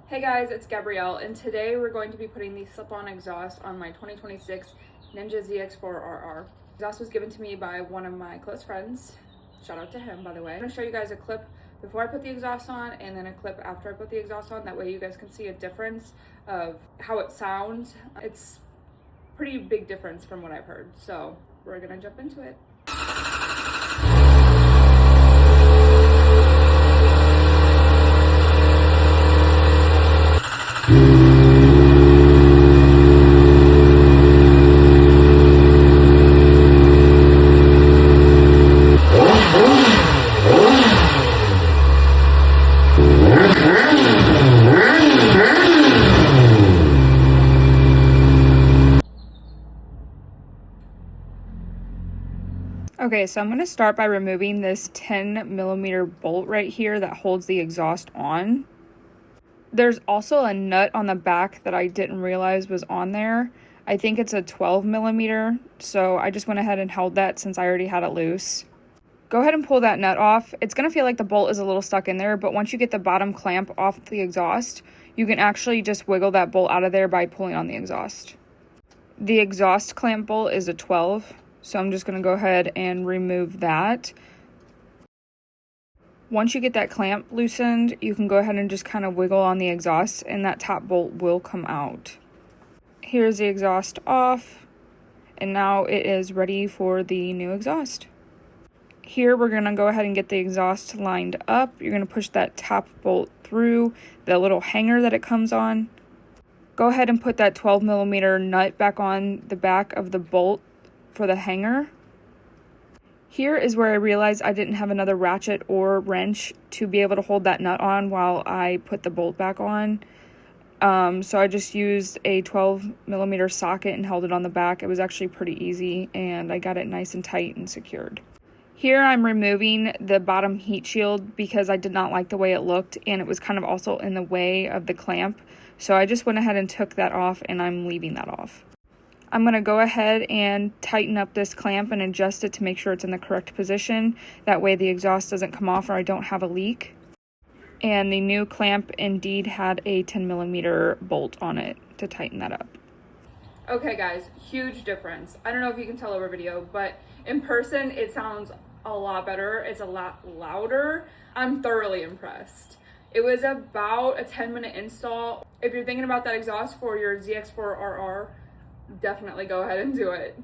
Hey guys, it's Gabrielle, and today we're going to be putting the slip-on exhaust on my 2026 Ninja ZX4RR. Exhaust was given to me by one of my close friends. Shout out to him, by the way. I'm going to show you guys a clip before I put the exhaust on and then a clip after I put the exhaust on. That way you guys can see a difference of how it sounds. It's pretty big difference from what I've heard. So we're going to jump into it. Okay, so I'm going to start by removing this 10mm bolt right here that holds the exhaust on. There's also a nut on the back that I didn't realize was on there. I think it's a 12mm, so I just went ahead and held that since I already had it loose. Go ahead and pull that nut off. It's going to feel like the bolt is a little stuck in there, but once you get the bottom clamp off the exhaust, you can actually just wiggle that bolt out of there by pulling on the exhaust. The exhaust clamp bolt is a 12. So I'm just going to go ahead and remove that. Once you get that clamp loosened, you can go ahead and just kind of wiggle on the exhaust and that top bolt will come out. Here's the exhaust off, and now it is ready for the new exhaust. Here we're going to go ahead and get the exhaust lined up. You're going to push that top bolt through the little hanger that it comes on. Go ahead and put that 12mm nut back on the back of the bolt for the hanger. Here is where I realized I didn't have another ratchet or wrench to be able to hold that nut on while I put the bolt back on. So I just used a 12mm socket and held it on the back. It was actually pretty easy and I got it nice and tight and secured. Here I'm removing the bottom heat shield because I did not like the way it looked and it was kind of also in the way of the clamp. So I just went ahead and took that off and I'm leaving that off. I'm going to go ahead and tighten up this clamp and adjust it to make sure it's in the correct position. That way the exhaust doesn't come off or I don't have a leak. And the new clamp indeed had a 10mm bolt on it to tighten that up. Okay guys, huge difference. I don't know if you can tell over video, but in person it sounds a lot better. It's a lot louder. I'm thoroughly impressed. It was about a 10-minute install. If you're thinking about that exhaust for your ZX4RR, definitely go ahead and do it.